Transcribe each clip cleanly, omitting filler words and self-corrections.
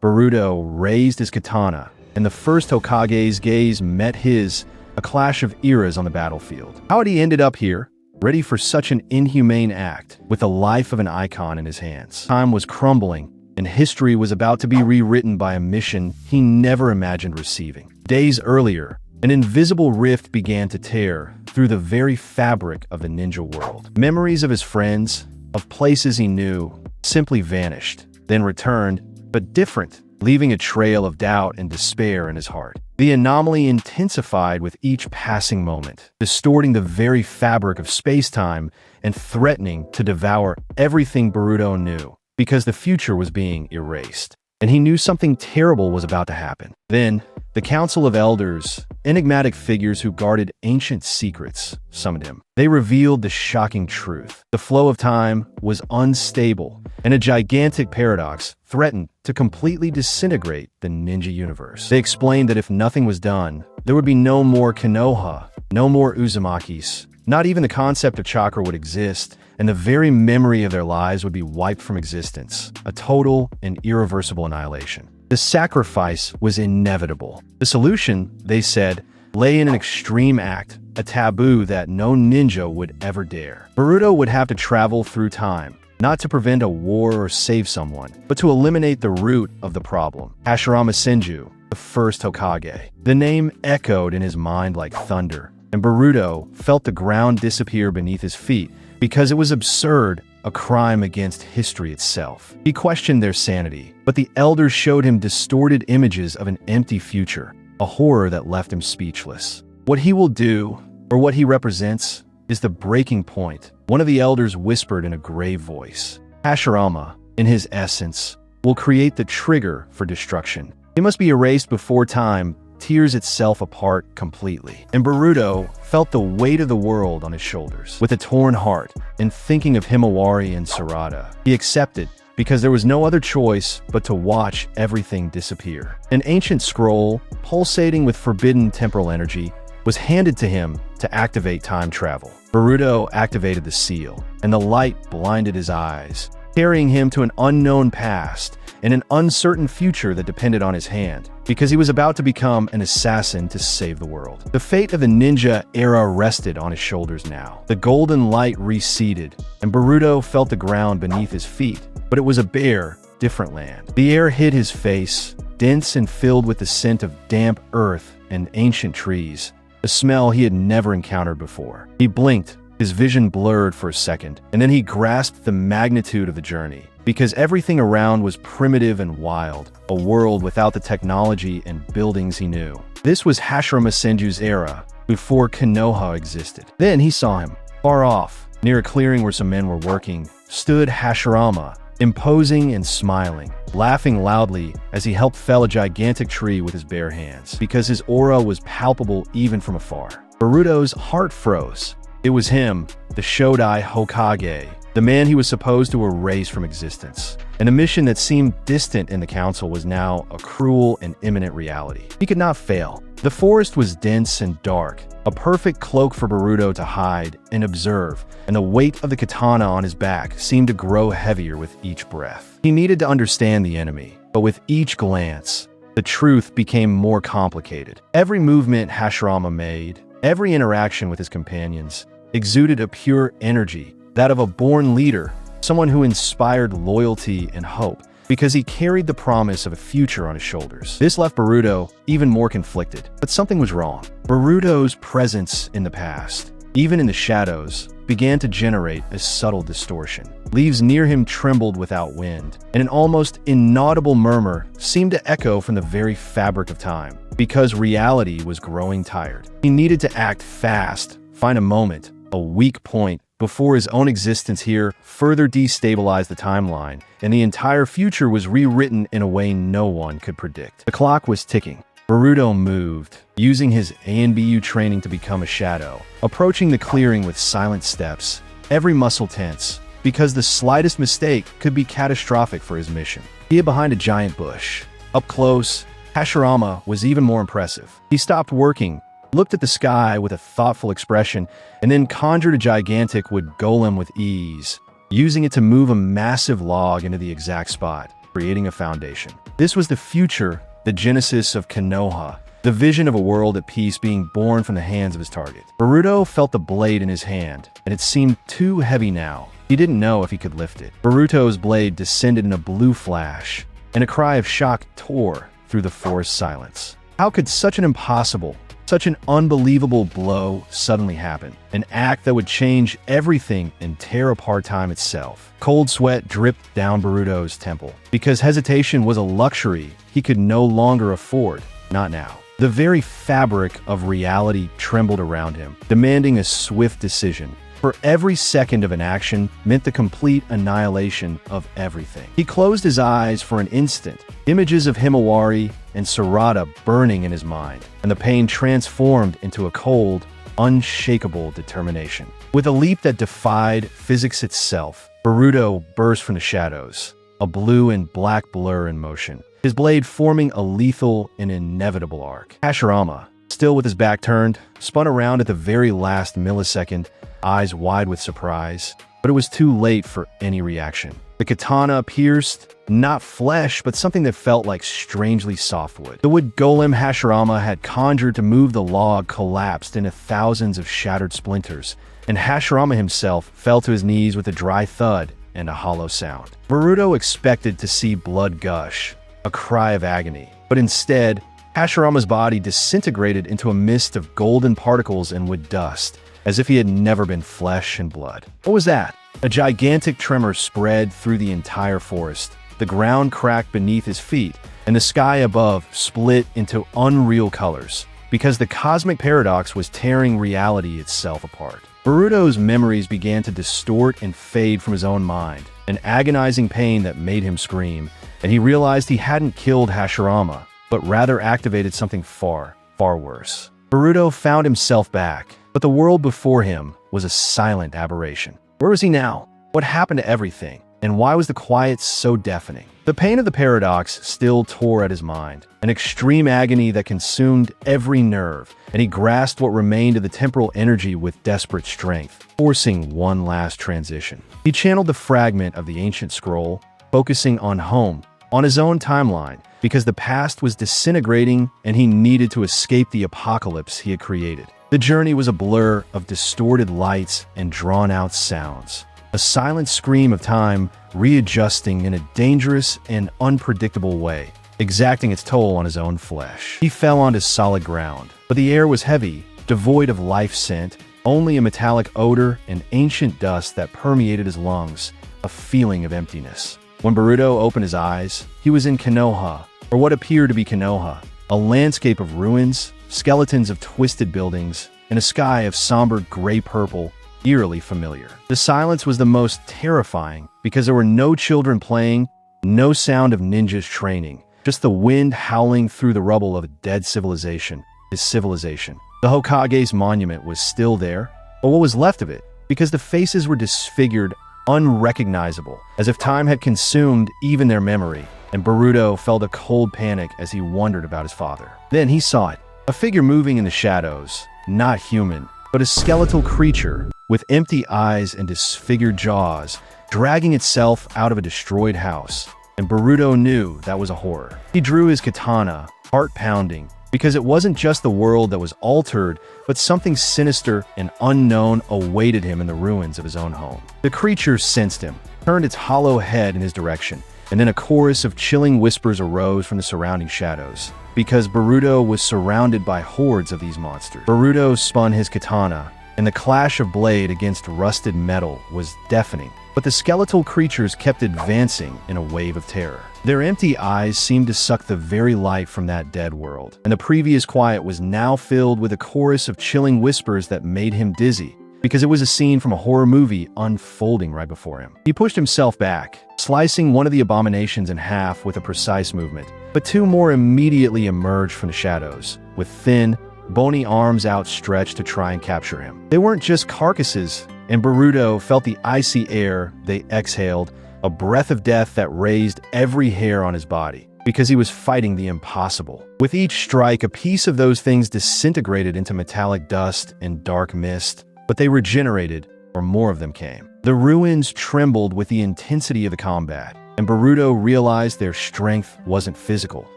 Boruto raised his katana, and the First Hokage's gaze met his, a clash of eras on the battlefield. How had he ended up here, ready for such an inhumane act, with the life of an icon in his hands? Time was crumbling, and history was about to be rewritten by a mission he never imagined receiving. Days earlier, an invisible rift began to tear through the very fabric of the ninja world. Memories of his friends, of places he knew, simply vanished, then returned, but different, leaving a trail of doubt and despair in his heart. The anomaly intensified with each passing moment, distorting the very fabric of space-time and threatening to devour everything Boruto knew, because the future was being erased. And he knew something terrible was about to happen. Then, the Council of Elders, enigmatic figures who guarded ancient secrets, summoned him. They revealed the shocking truth. The flow of time was unstable, and a gigantic paradox threatened to completely disintegrate the ninja universe. They explained that if nothing was done, there would be no more Konoha, no more Uzumakis, not even the concept of chakra would exist, and the very memory of their lives would be wiped from existence, a total and irreversible annihilation. The sacrifice was inevitable. The solution, they said, lay in an extreme act, a taboo that no ninja would ever dare. Boruto would have to travel through time, not to prevent a war or save someone, but to eliminate the root of the problem. Hashirama Senju, the first Hokage. The name echoed in his mind like thunder, and Boruto felt the ground disappear beneath his feet because it was absurd, a crime against history itself. He questioned their sanity, but the elders showed him distorted images of an empty future, a horror that left him speechless. What he will do, or what he represents, is the breaking point, one of the elders whispered in a grave voice. Hashirama, in his essence, will create the trigger for destruction. He must be erased before time tears itself apart completely. And Boruto felt the weight of the world on his shoulders. With a torn heart, and thinking of Himawari and Sarada, he accepted, because there was no other choice but to watch everything disappear. An ancient scroll, pulsating with forbidden temporal energy, was handed to him to activate time travel. Boruto activated the seal, and the light blinded his eyes, carrying him to an unknown past and an uncertain future that depended on his hand, because he was about to become an assassin to save the world. The fate of the ninja era rested on his shoulders now. The golden light receded, and Boruto felt the ground beneath his feet, but it was a bare, different land. The air hid his face, dense and filled with the scent of damp earth and ancient trees, a smell he had never encountered before. He blinked, his vision blurred for a second, and then he grasped the magnitude of the journey. Because everything around was primitive and wild, a world without the technology and buildings he knew. This was Hashirama Senju's era, before Konoha existed. Then he saw him. Far off, near a clearing where some men were working, stood Hashirama, imposing and smiling, laughing loudly as he helped fell a gigantic tree with his bare hands, because his aura was palpable even from afar. Boruto's heart froze. It was him, the Shodai Hokage, the man he was supposed to erase from existence. And a mission that seemed distant in the council was now a cruel and imminent reality. He could not fail. The forest was dense and dark, a perfect cloak for Boruto to hide and observe, and the weight of the katana on his back seemed to grow heavier with each breath. He needed to understand the enemy, but with each glance, the truth became more complicated. Every movement Hashirama made, every interaction with his companions, exuded a pure energy, that of a born leader, someone who inspired loyalty and hope, because he carried the promise of a future on his shoulders. This left Boruto even more conflicted, but something was wrong. Boruto's presence in the past, even in the shadows, began to generate a subtle distortion. Leaves near him trembled without wind, and an almost inaudible murmur seemed to echo from the very fabric of time, because reality was growing tired. He needed to act fast, find a moment, a weak point, before his own existence here further destabilized the timeline, and the entire future was rewritten in a way no one could predict. The clock was ticking. Boruto moved, using his ANBU training to become a shadow, approaching the clearing with silent steps, every muscle tense, because the slightest mistake could be catastrophic for his mission. He hid behind a giant bush. Up close, Hashirama was even more impressive. He stopped working, looked at the sky with a thoughtful expression, and then conjured a gigantic wood golem with ease, using it to move a massive log into the exact spot. creating a foundation. This was the future, the genesis of Konoha, the vision of a world at peace being born from the hands of his target. Boruto felt the blade in his hand, and it seemed too heavy now. He didn't know if he could lift it. Boruto's blade descended in a blue flash, and a cry of shock tore through the forest silence. How could such an impossible, such an unbelievable blow suddenly happen? An act that would change everything and tear apart time itself. Cold sweat dripped down Boruto's temple, because hesitation was a luxury he could no longer afford. Not now. The very fabric of reality trembled around him, demanding a swift decision. For every second of inaction meant the complete annihilation of everything. He closed his eyes for an instant, images of Himawari and Sarada burning in his mind, and the pain transformed into a cold, unshakable determination. With a leap that defied physics itself, Boruto burst from the shadows, a blue and black blur in motion, his blade forming a lethal and inevitable arc. Hashirama, still with his back turned, spun around at the very last millisecond, eyes wide with surprise, but it was too late for any reaction. The katana pierced, not flesh, but something that felt like strangely soft wood. The wood golem Hashirama had conjured to move the log collapsed into thousands of shattered splinters, and Hashirama himself fell to his knees with a dry thud and a hollow sound. Boruto expected to see blood gush, a cry of agony, but instead, Hashirama's body disintegrated into a mist of golden particles and wood dust, as if he had never been flesh and blood. What was that? A gigantic tremor spread through the entire forest. The ground cracked beneath his feet, and the sky above split into unreal colors, because the cosmic paradox was tearing reality itself apart. Boruto's memories began to distort and fade from his own mind, an agonizing pain that made him scream, and he realized he hadn't killed Hashirama, but rather activated something far, far worse. Boruto found himself back, but the world before him was a silent aberration. Where was he now? What happened to everything? And why was the quiet so deafening? The pain of the paradox still tore at his mind, an extreme agony that consumed every nerve, and he grasped what remained of the temporal energy with desperate strength, forcing one last transition. He channeled the fragment of the ancient scroll, focusing on home, on his own timeline, because the past was disintegrating and he needed to escape the apocalypse he had created. The journey was a blur of distorted lights and drawn-out sounds, a silent scream of time readjusting in a dangerous and unpredictable way, exacting its toll on his own flesh. He fell onto solid ground, but the air was heavy, devoid of life scent, only a metallic odor and ancient dust that permeated his lungs, a feeling of emptiness. When Boruto opened his eyes, he was in Konoha, or what appeared to be Konoha, a landscape of ruins, skeletons of twisted buildings, and a sky of somber gray-purple, eerily familiar. The silence was the most terrifying because there were no children playing, no sound of ninjas training, just the wind howling through the rubble of a dead civilization, his civilization. The Hokage's monument was still there, or what was left of it, because the faces were disfigured, unrecognizable, as if time had consumed even their memory, and Boruto felt a cold panic as he wondered about his father. Then he saw it. A figure moving in the shadows, not human, but a skeletal creature with empty eyes and disfigured jaws, dragging itself out of a destroyed house. And Boruto knew that was a horror. He drew his katana, heart pounding, because it wasn't just the world that was altered, but something sinister and unknown awaited him in the ruins of his own home. The creature sensed him, turned its hollow head in his direction, and then a chorus of chilling whispers arose from the surrounding shadows, because Boruto was surrounded by hordes of these monsters. Boruto spun his katana, and the clash of blade against rusted metal was deafening, but the skeletal creatures kept advancing in a wave of terror. Their empty eyes seemed to suck the very life from that dead world, and the previous quiet was now filled with a chorus of chilling whispers that made him dizzy, because it was a scene from a horror movie unfolding right before him. He pushed himself back, slicing one of the abominations in half with a precise movement, but two more immediately emerged from the shadows, with thin, bony arms outstretched to try and capture him. They weren't just carcasses, and Boruto felt the icy air they exhaled, a breath of death that raised every hair on his body, because he was fighting the impossible. With each strike, a piece of those things disintegrated into metallic dust and dark mist, but they regenerated, or more of them came. The ruins trembled with the intensity of the combat, and Boruto realized their strength wasn't physical,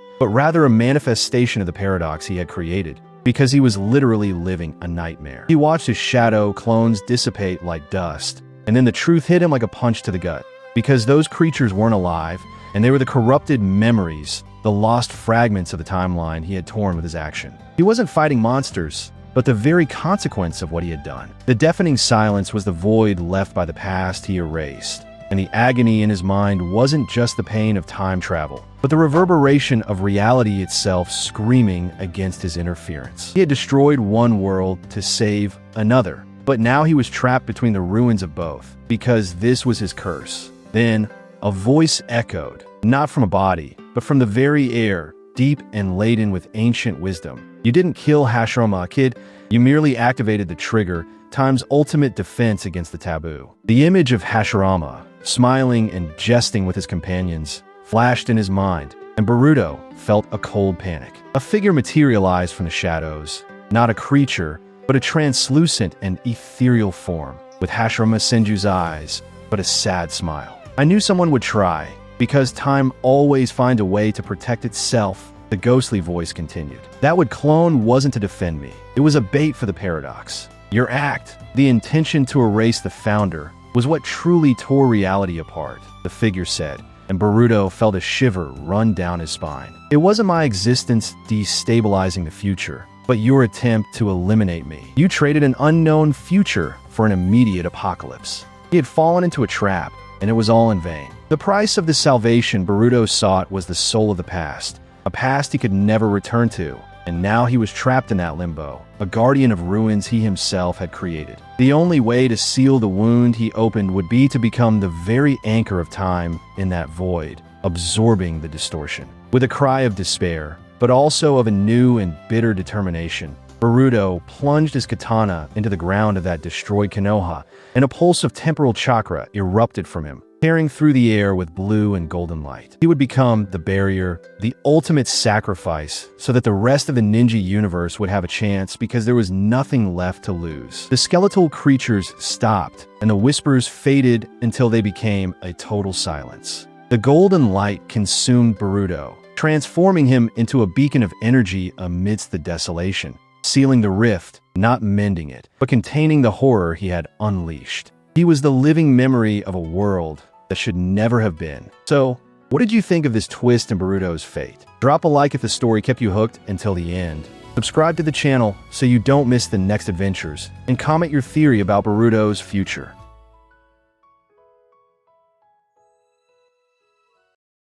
but rather a manifestation of the paradox he had created, because he was literally living a nightmare. He watched his shadow clones dissipate like dust, and then the truth hit him like a punch to the gut, because those creatures weren't alive, and they were the corrupted memories, the lost fragments of the timeline he had torn with his action. He wasn't fighting monsters, but the very consequence of what he had done. The deafening silence was the void left by the past he erased, and the agony in his mind wasn't just the pain of time travel, but the reverberation of reality itself screaming against his interference. He had destroyed one world to save another, but now he was trapped between the ruins of both, because this was his curse. Then, a voice echoed, not from a body, but from the very air, deep and laden with ancient wisdom. You didn't kill Hashirama, kid. You merely activated the trigger, time's ultimate defense against the taboo. The image of Hashirama, smiling and jesting with his companions, flashed in his mind, and Boruto felt a cold panic. A figure materialized from the shadows, not a creature, but a translucent and ethereal form, with Hashirama Senju's eyes, but a sad smile. I knew someone would try, because time always finds a way to protect itself, the ghostly voice continued. That would clone wasn't to defend me. It was a bait for the paradox. Your act, the intention to erase the founder, was what truly tore reality apart, the figure said, and Boruto felt a shiver run down his spine. It wasn't my existence destabilizing the future, but your attempt to eliminate me. You traded an unknown future for an immediate apocalypse. He had fallen into a trap, and it was all in vain. The price of the salvation Boruto sought was the soul of the past, a past he could never return to, and now he was trapped in that limbo, a guardian of ruins he himself had created. The only way to seal the wound he opened would be to become the very anchor of time in that void, absorbing the distortion. With a cry of despair, but also of a new and bitter determination, Boruto plunged his katana into the ground of that destroyed Konoha, and a pulse of temporal chakra erupted from him, tearing through the air with blue and golden light. He would become the barrier, the ultimate sacrifice, so that the rest of the ninja universe would have a chance because there was nothing left to lose. The skeletal creatures stopped, and the whispers faded until they became a total silence. The golden light consumed Boruto, transforming him into a beacon of energy amidst the desolation, sealing the rift, not mending it, but containing the horror he had unleashed. He was the living memory of a world that should never have been. So, what did you think of this twist in Boruto's fate? Drop a like if the story kept you hooked until the end. Subscribe to the channel so you don't miss the next adventures, and comment your theory about Boruto's future.